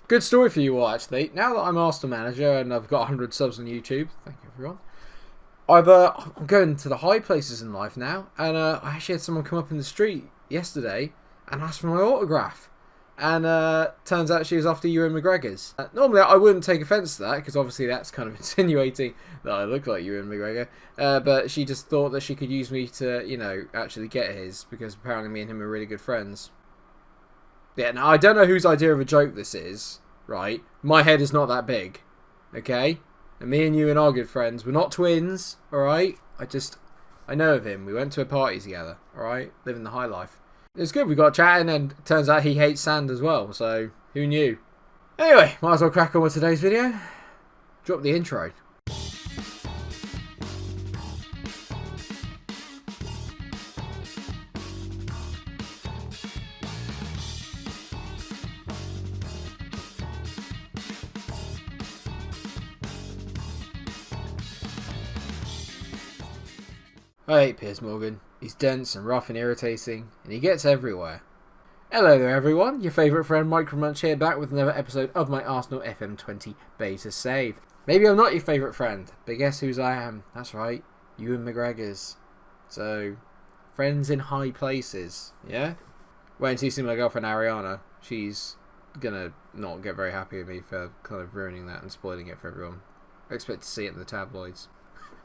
Good story for you all, actually. Now that I'm Arsenal manager and I've got 100 subs on YouTube, thank you everyone, I'm going to the high places in life now, and I actually had someone come up in the street yesterday and ask for my autograph. And turns out she was after Ewan McGregor's. Normally I wouldn't take offence to that, because obviously that's kind of insinuating that I look like Ewan McGregor. But she just thought that she could use me to, you know, actually get his, because apparently me and him are really good friends. Yeah, now I don't know whose idea of a joke this is, right? My head is not that big, okay? And me and Ewan are good friends. We're not twins, alright? I know of him. We went to a party together, alright? Living the high life. It's good, we got chatting, and it turns out he hates sand as well, so who knew? Anyway, might as well crack on with today's video. Drop the intro. I hate Piers Morgan. He's dense and rough and irritating, and he gets everywhere. Hello there everyone, your favourite friend Munch here, back with another episode of my Arsenal FM20 beta save. Maybe I'm not your favourite friend, but guess whose I am? That's right, Ewan McGregor's. So, friends in high places, yeah? Wait until you see my girlfriend Ariana. She's gonna not get very happy with me for kind of ruining that and spoiling it for everyone. I expect to see it in the tabloids.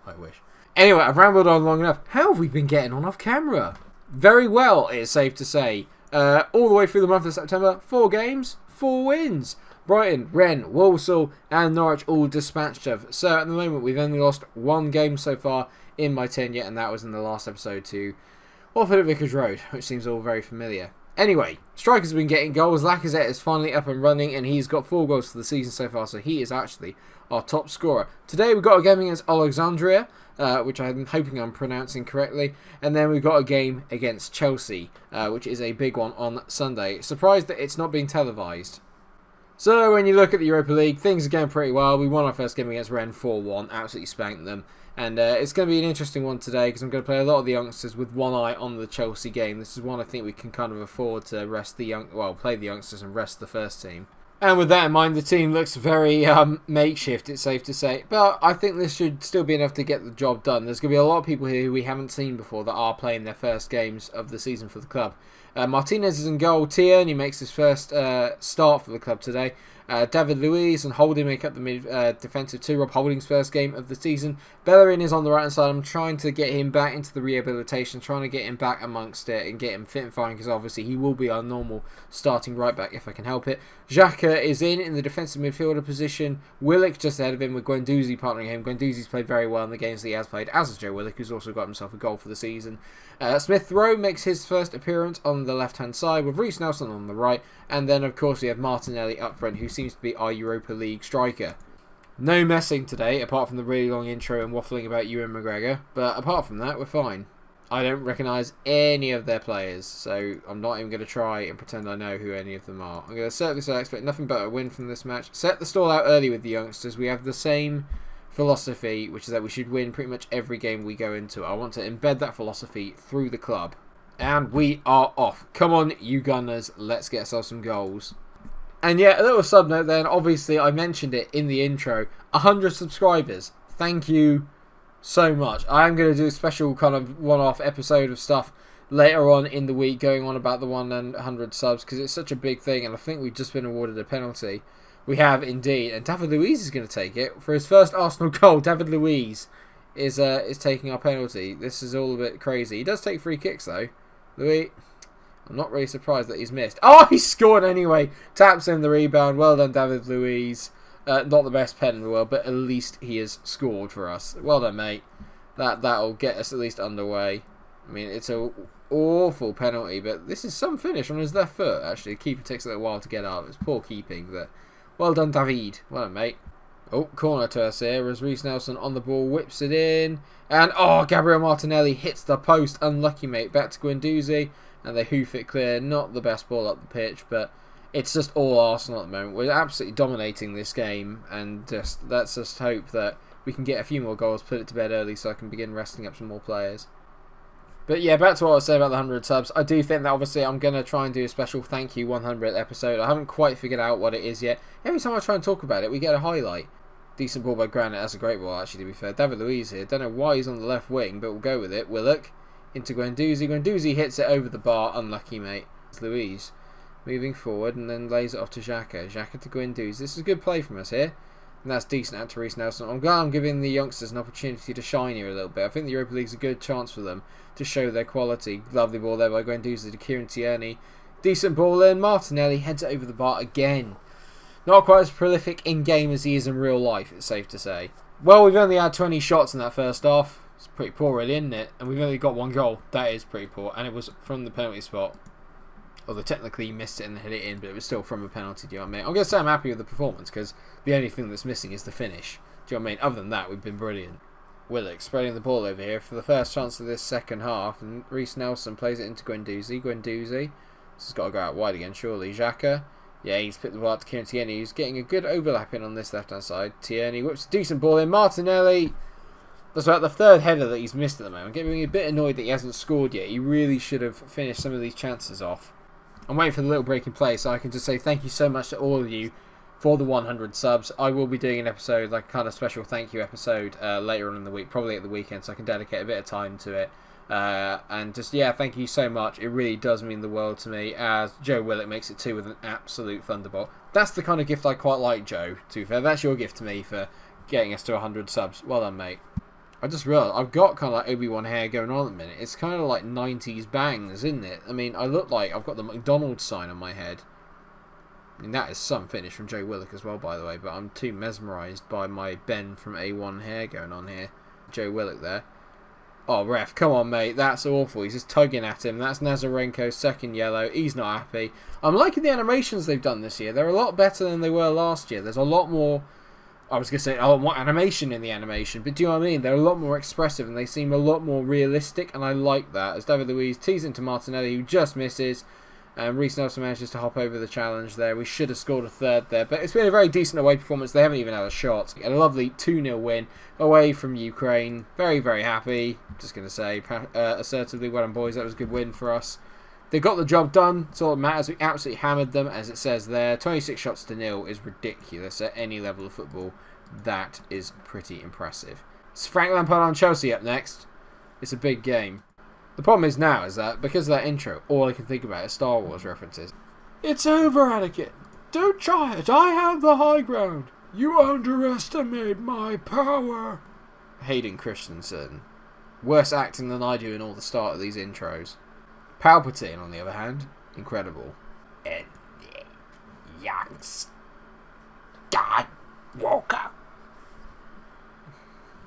I wish. Anyway, I've rambled on long enough. How have we been getting on off camera? Very well, it's safe to say. All the way through the month of September, 4 games, 4 wins. Brighton, Rennes, Walsall and Norwich all dispatched of. So at the moment we've only lost 1 game so far in my tenure, and that was in the last episode to Watford at Vicarage Road, which seems all very familiar. Anyway, strikers have been getting goals. Lacazette is finally up and running, and he's got 4 goals for the season so far, so he is actually our top scorer. Today we've got a game against Alexandria, which I'm hoping I'm pronouncing correctly, and then we've got a game against Chelsea, which is a big one on Sunday. Surprised that it's not being televised. So when you look at the Europa League, things are going pretty well. We won our first game against Rennes 4-1, absolutely spanked them. And it's going to be an interesting one today, because I'm going to play a lot of the youngsters with one eye on the Chelsea game. This is one I think we can kind of afford to rest play the youngsters and rest the first team. And with that in mind, the team looks very makeshift, it's safe to say. But I think this should still be enough to get the job done. There's going to be a lot of people here who we haven't seen before that are playing their first games of the season for the club. Martinez is in goal. Tierney makes his first start for the club today. David Luiz and Holding make up the defensive two. Rob Holding's first game of the season. Bellerin is on the right hand side. I'm trying to get him back into the rehabilitation, trying to get him back amongst it and get him fit and fine, because obviously he will be our normal starting right back if I can help it. Xhaka is in the defensive midfielder position. Willock just ahead of him with Guendouzi partnering him. Guendouzi's played very well in the games that he has played, as has Joe Willock, who's also got himself a goal for the season. Smith Rowe makes his first appearance on the left-hand side with Reece Nelson on the right, and then of course we have Martinelli up front, who seems to be our Europa League striker. No messing today, apart from the really long intro and waffling about Ewan McGregor, but apart from that, we're fine. I don't recognise any of their players, so I'm not even going to try and pretend I know who any of them are. I'm going to certainly say I expect nothing but a win from this match. Set the stall out early with the youngsters. We have the same philosophy, which is that we should win pretty much every game we go into. I want to embed that philosophy through the club. And we are off. Come on, you Gunners, let's get ourselves some goals. And yeah, a little sub note then, obviously I mentioned it in the intro, 100 subscribers. Thank you so much. I am going to do a special kind of one-off episode of stuff later on in the week going on about the 100 subs, because it's such a big thing, and I think we've just been awarded a penalty. We have indeed, and David Luiz is going to take it. For his first Arsenal goal, David Luiz is taking our penalty. This is all a bit crazy. He does take free kicks though. Luiz, I'm not really surprised that he's missed. Oh, he scored anyway. Taps in the rebound. Well done, David Luiz. Not the best pen in the world, but at least he has scored for us. Well done, mate. That'll get us at least underway. I mean, it's an awful penalty, but this is some finish on his left foot, actually. The keeper takes a little while to get up. It's poor keeping, but well done, David. Well done, mate. Oh, corner to us here as Reece Nelson on the ball, whips it in. And, oh, Gabriel Martinelli hits the post. Unlucky, mate. Back to Guendouzi, and they hoof it clear. Not the best ball up the pitch, but it's just all Arsenal at the moment. We're absolutely dominating this game, and let's just hope that we can get a few more goals, put it to bed early so I can begin resting up some more players. But yeah, back to what I was saying about the 100 subs. I do think that obviously I'm going to try and do a special thank you 100th episode. I haven't quite figured out what it is yet. Every time I try and talk about it, we get a highlight. Decent ball by Granite. That's a great ball, actually, to be fair. David Luiz here. Don't know why he's on the left wing, but we'll go with it. Willock into Guendouzi. Guendouzi hits it over the bar. Unlucky, mate. It's Luiz moving forward and then lays it off to Xhaka. Xhaka to Guendouzi. This is a good play from us here. And that's decent out to Reece Nelson. I'm glad I'm giving the youngsters an opportunity to shine here a little bit. I think the Europa League's a good chance for them to show their quality. Lovely ball there by Guendouzi to Kieran Tierney. Decent ball in. Martinelli heads it over the bar again. Not quite as prolific in-game as he is in real life, it's safe to say. Well, we've only had 20 shots in that first half. It's pretty poor really, isn't it? And we've only got one goal. That is pretty poor. And it was from the penalty spot. Although technically he missed it and hit it in, but it was still from a penalty, do you know what I mean? I'm going to say I'm happy with the performance because the only thing that's missing is the finish. Do you know what I mean? Other than that, we've been brilliant. Willock spreading the ball over here for the first chance of this second half. And Reece Nelson plays it into Guendouzi. Guendouzi. This has got to go out wide again, surely. Xhaka. Yeah, he's picked the ball out to Kieran Tierney. He's getting a good overlap in on this left-hand side. Tierney whips a decent ball in. Martinelli. That's about the third header that he's missed at the moment. Getting a bit annoyed that he hasn't scored yet. He really should have finished some of these chances off. I'm waiting for the little break in play, so I can just say thank you so much to all of you for the 100 subs. I will be doing an episode, like a kind of special thank you episode later on in the week, probably at the weekend, so I can dedicate a bit of time to it. And just, yeah, thank you so much. It really does mean the world to me, as Joe Willock makes it 2 with an absolute thunderbolt. That's the kind of gift I quite like, Joe, to be fair. That's your gift to me for getting us to 100 subs. Well done, mate. I just realised I've got kind of like Obi-Wan hair going on at the minute. It's kind of like 90s bangs, isn't it? I mean, I look like I've got the McDonald's sign on my head. I mean, that is some finish from Joe Willock as well, by the way, but I'm too mesmerised by my Ben from A1 hair going on here. Joe Willock there. Oh, ref, come on, mate. That's awful. He's just tugging at him. That's Nazarenko's second yellow. He's not happy. I'm liking the animations they've done this year. They're a lot better than they were last year. There's a lot more... I was going to say a lot more animation in the animation, but do you know what I mean? They're a lot more expressive and they seem a lot more realistic, and I like that. As David Luiz tees into Martinelli, who just misses, and Reece Nelson manages to hop over the challenge there. We should have scored a third there, but it's been a very decent away performance. They haven't even had a shot. A lovely 2-0 win away from Ukraine. Very, very happy. Just going to say, assertively, well done, boys. That was a good win for us. They got the job done. That's all that matters. We absolutely hammered them, as it says there. 26 shots to 0 is ridiculous at any level of football. That is pretty impressive. It's Frank Lampard on Chelsea up next. It's a big game. The problem is now is that because of that intro, all I can think about is Star Wars references. It's over, Anakin. Don't try it. I have the high ground. You underestimate my power. Hayden Christensen. Worse acting than I do in all the start of these intros. Palpatine, on the other hand, incredible. And young Skywalker,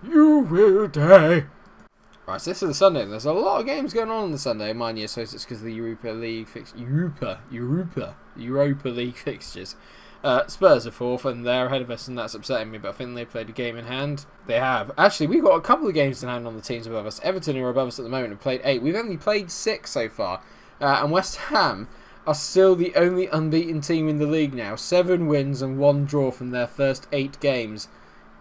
you will die. Right, so this is the Sunday, and there's a lot of games going on the Sunday. Mind you, I suppose it's because of the Europa League Europa League fixtures. Spurs are 4th, and they're ahead of us, and that's upsetting me, but I think they played a game in hand. They have. Actually, we've got a couple of games in hand on the teams above us. Everton are above us at the moment and played 8. We've only played 6 so far. And West Ham are still the only unbeaten team in the league now. 7 wins and 1 draw from their first 8 games.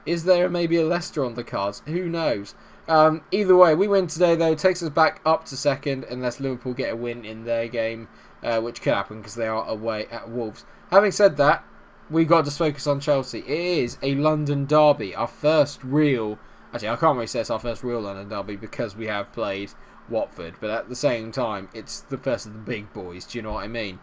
Is there maybe a Leicester on the cards? Who knows? Either way, we win today, though. Takes us back up to 2nd, unless Liverpool get a win in their game, which could happen because they are away at Wolves. Having said that, we got to focus on Chelsea. It is a London derby, our first real... Actually, I can't really say it's our first real London derby because we have played Watford, but at the same time, it's the first of the big boys. Do you know what I mean?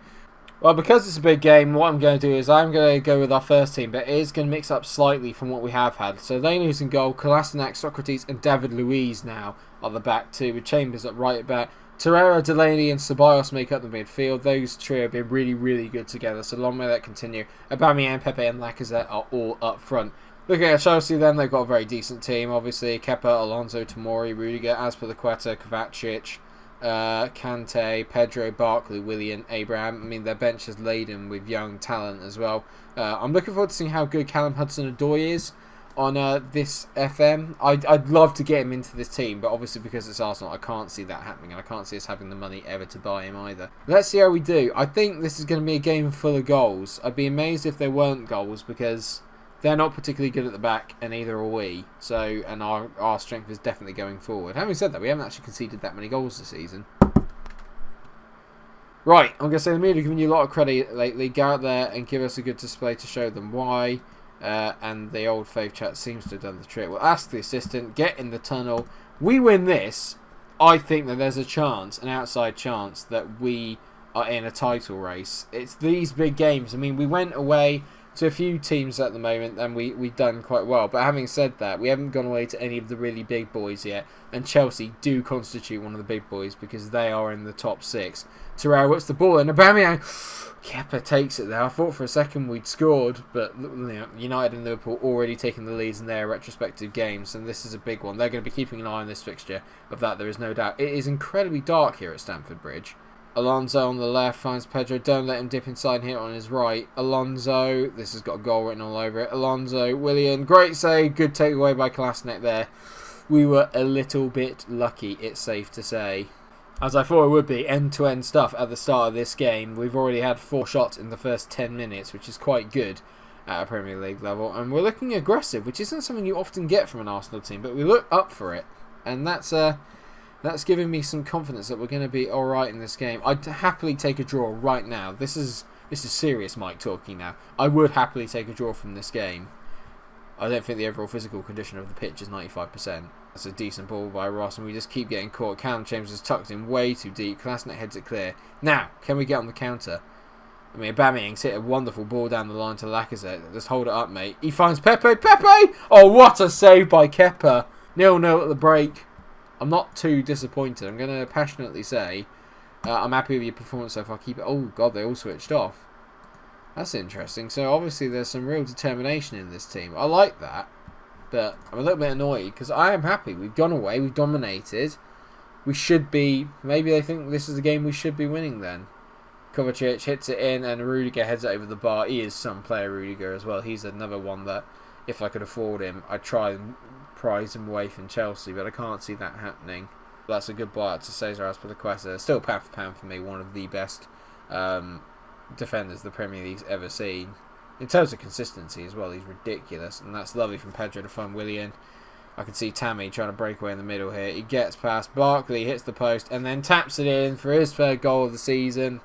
Well, because it's a big game, what I'm going to do is I'm going to go with our first team, but it is going to mix up slightly from what we have had. So they lose in goal. Kolasinac, Socrates and David Luiz now are the back two, with Chambers at right back. Torreira, Delaney and Ceballos make up the midfield. Those trio have been really, really good together, so long may that continue. Aubameyang, Pepe and Lacazette are all up front. Looking at Chelsea then, they've got a very decent team, obviously. Kepa, Alonso, Tomori, Rudiger, Azpilicueta, Kovacic, Kante, Pedro, Barkley, Willian, Abraham. I mean, their bench is laden with young talent as well. I'm looking forward to seeing how good Callum Hudson-Odoi is on this FM. I'd love to get him into this team, but obviously because it's Arsenal, I can't see that happening, and I can't see us having the money ever to buy him either. Let's see how we do. I think this is going to be a game full of goals. I'd be amazed if there weren't goals, because they're not particularly good at the back, and neither are we. So, and our strength is definitely going forward. Having said that, we haven't actually conceded that many goals this season. Right, I'm going to say the media are giving you a lot of credit lately. Go out there and give us a good display to show them why. And the old Faith chat seems to have done the trick. We'll ask the assistant, get in the tunnel. We win this. I think that there's a chance, an outside chance, that we are in a title race. It's these big games. I mean, we went away to a few teams at the moment and we've done quite well. But having said that, we haven't gone away to any of the really big boys yet. And Chelsea do constitute one of the big boys because they are in the top 6. Terrell whips the ball and Aubameyang, Kepa takes it there. I thought for a second we'd scored, but United and Liverpool already taking the leads in their retrospective games, and this is a big one. They're going to be keeping an eye on this fixture. Of that, there is no doubt. It is incredibly dark here at Stamford Bridge. Alonso on the left finds Pedro. Don't let him dip inside and hit on his right. Alonso, this has got a goal written all over it. Alonso, Willian, great save. Good takeaway by Kolasinac there. We were a little bit lucky, it's safe to say. As I thought it would be, end-to-end stuff at the start of this game. We've already had 4 shots in the first 10 minutes, which is quite good at a Premier League level. And we're looking aggressive, which isn't something you often get from an Arsenal team, but we look up for it. And that's giving me some confidence that we're going to be alright in this game. I'd happily take a draw right now. This is serious Mike talking now. I would happily take a draw from this game. I don't think the overall physical condition of the pitch is 95%. That's a decent ball by Ross, and we just keep getting caught. Callum James is tucked in way too deep. Kolasinac heads it clear. Now, can we get on the counter? I mean, Aubameyang's hit a wonderful ball down the line to Lacazette. Just hold it up, mate. He finds Pepe. Pepe! Oh, what a save by Kepa. 0-0 at the break. I'm not too disappointed. I'm going to passionately say I'm happy with your performance so far. Keep it. Oh, God, they all switched off. That's interesting. So, obviously, there's some real determination in this team. I like that. But I'm a little bit annoyed because I am happy. We've gone away. We've dominated. We should be... Maybe they think this is a game we should be winning then. Kovacic hits it in and Rudiger heads it over the bar. He is some player, Rudiger, as well. He's another one that, if I could afford him, I'd try and prize him away from Chelsea. But I can't see that happening. That's a good buyout to Cesar Azpilicueta. Still pound for pound for me. One of the best defenders the Premier League's ever seen. In terms of consistency as well, he's ridiculous. And that's lovely from Pedro to find Willian. I can see Tammy trying to break away in the middle here. He gets past Barkley, hits the post, and then taps it in for his third goal of the season.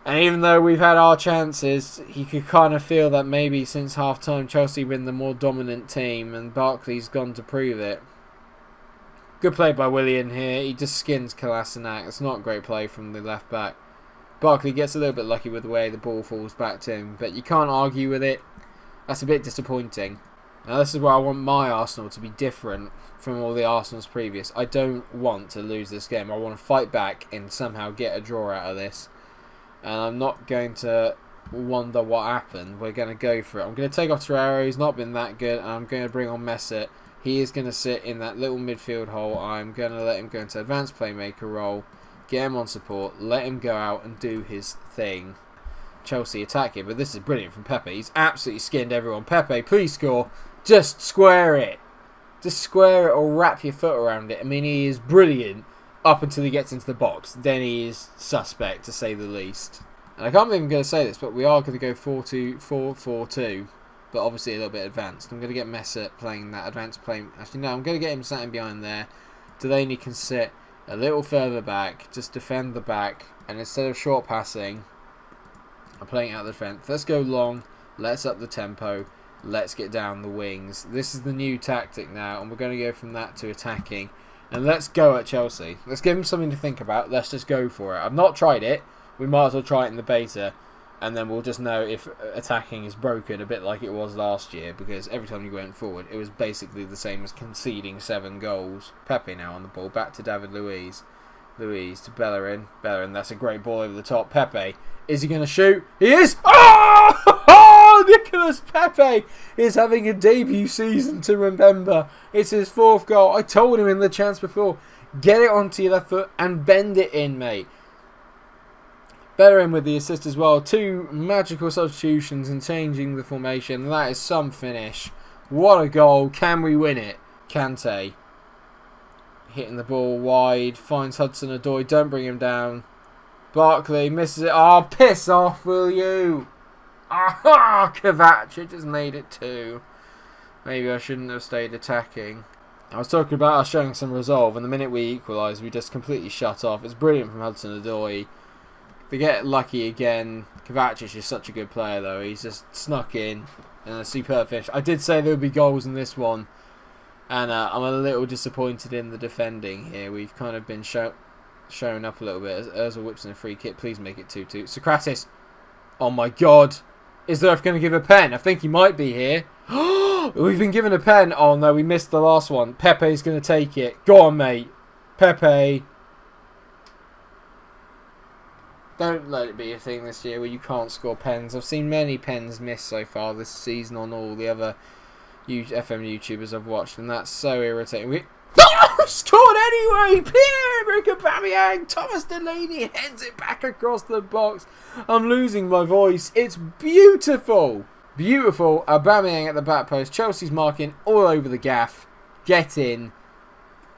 And even though we've had our chances, you could kind of feel that maybe since half-time Chelsea have been the more dominant team, and Barkley's gone to prove it. Good play by Willian here. He just skins Kolasinac. It's not great play from the left-back. Barkley gets a little bit lucky with the way the ball falls back to him, but you can't argue with it. That's a bit disappointing. Now this is where I want my Arsenal to be different from all the Arsenal's previous. I don't want to lose this game. I want to fight back and somehow get a draw out of this. And I'm not going to wonder what happened. We're going to go for it. I'm going to take off Torreira. He's not been that good. And I'm going to bring on Mesut. He is going to sit in that little midfield hole. I'm going to let him go into advanced playmaker role. Get him on support, let him go out and do his thing. Chelsea attack him, but this is brilliant from Pepe. He's absolutely skinned everyone. Pepe, please score. Just square it. Just square it or wrap your foot around it. I mean, he is brilliant up until he gets into the box. Then he is suspect, to say the least. And I can't believe I'm going to say this, but we are going to go 4-2, but obviously a little bit advanced. I'm going to get Mesut playing that advanced play. Actually, no, I'm going to get him sat in behind there. Delaney can sit a little further back, just defend the back, and instead of short passing, I'm playing out the defence. Let's go long, let's up the tempo, let's get down the wings. This is the new tactic now, and we're going to go from that to attacking. And let's go at Chelsea. Let's give them something to think about. Let's just go for it. I've not tried it. We might as well try it in the beta, and then we'll just know if attacking is broken, a bit like it was last year, because every time you went forward, it was basically the same as conceding 7 goals. Pepe now on the ball, back to David Luiz. Luiz to Bellerin. Bellerin, that's a great ball over the top. Pepe, is he going to shoot? He is! Oh! Nicolas Pepe is having a debut season to remember. It's his 4th goal. I told him in the chance before, get it onto your left foot and bend it in, mate. Bellerin with the assist as well. 2 magical substitutions and changing the formation. That is some finish. What a goal. Can we win it? Kante. Hitting the ball wide. Finds Hudson-Odoi. Don't bring him down. Barkley misses it. Oh, piss off, will you? Ah, Kovacic has made it 2. Maybe I shouldn't have stayed attacking. I was talking about us showing some resolve, and the minute we equalise, we just completely shut off. It's brilliant from Hudson-Odoi. They get lucky again. Kovacic is such a good player, though. He's just snuck in and a superb finish. I did say there would be goals in this one, and I'm a little disappointed in the defending here. We've kind of been showing up a little bit. Ozil whips in a free kick. Please make it 2-2. Socrates. Oh my God. Is the ref going to give a pen? I think he might be here. We've been given a pen. Oh no, we missed the last one. Pepe's going to take it. Go on, mate. Pepe. Don't let it be a thing this year where you can't score pens. I've seen many pens missed so far this season on all the other FM YouTubers I've watched, and that's so irritating. We scored anyway! Pierre-Emerick Aubameyang! Thomas Delaney heads it back across the box. I'm losing my voice. It's beautiful! Beautiful. Aubameyang at the back post. Chelsea's marking all over the gaff. Get in.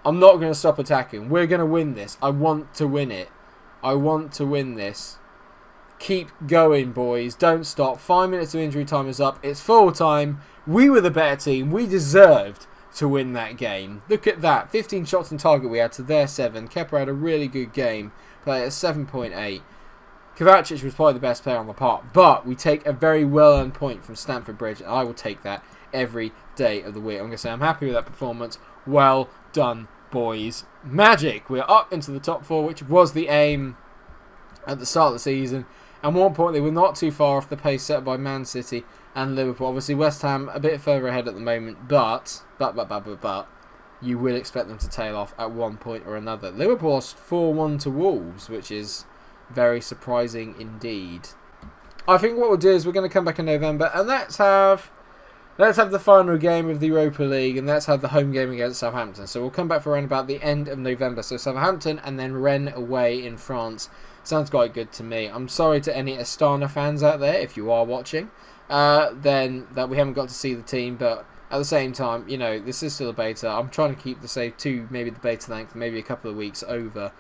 I'm not going to stop attacking. We're going to win this. I want to win it. I want to win this. Keep going, boys. Don't stop. 5 minutes of injury time is up. It's full time. We were the better team. We deserved to win that game. Look at that. 15 shots on target we had to their 7. Kepa had a really good game. Played at 7.8. Kovacic was probably the best player on the park. But we take a very well-earned point from Stamford Bridge. And I will take that every day of the week. I'm going to say I'm happy with that performance. Well done, boys. Magic. We're up into the top 4, which was the aim at the start of the season. And more importantly, we're not too far off the pace set by Man City and Liverpool. Obviously, West Ham a bit further ahead at the moment, but you will expect them to tail off at one point or another. Liverpool lost 4-1 to Wolves, which is very surprising indeed. I think what we'll do is we're going to come back in November and let's have the final game of the Europa League, and let's have the home game against Southampton. So we'll come back for around about the end of November. So Southampton and then Rennes away in France. Sounds quite good to me. I'm sorry to any Astana fans out there, if you are watching, then that we haven't got to see the team. But at the same time, you know, this is still a beta. I'm trying to keep the save to maybe the beta length, maybe a couple of weeks over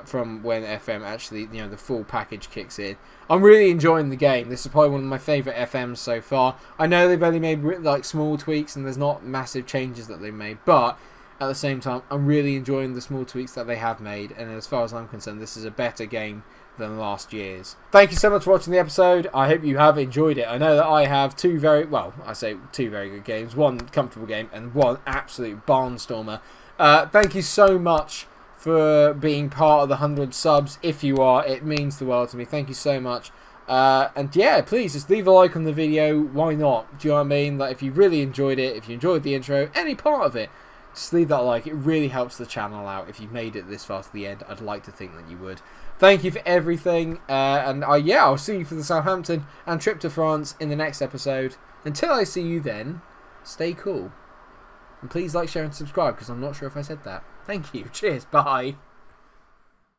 from when FM actually, you know, the full package kicks in. I'm really enjoying the game. This is probably one of my favourite FMs so far. I know they've only made like small tweaks and there's not massive changes that they've made, but at the same time, I'm really enjoying the small tweaks that they have made, and as far as I'm concerned, this is a better game than last year's. Thank you so much for watching the episode. I hope you have enjoyed it. I know that I have two very good games, one comfortable game and one absolute barnstormer. Thank you so much for being part of the 100 subs. If you are, it means the world to me. Thank you so much. And yeah, please just leave a like on the video. Why not? Do you know what I mean? Like, if you really enjoyed it, if you enjoyed the intro, any part of it, just leave that like. It really helps the channel out. If you've made it this far to the end, I'd like to think that you would. Thank you for everything. And yeah, I'll see you for the Southampton and trip to France in the next episode. Until I see you then, stay cool. And please like, share and subscribe, because I'm not sure if I said that. Thank you. Cheers. Bye.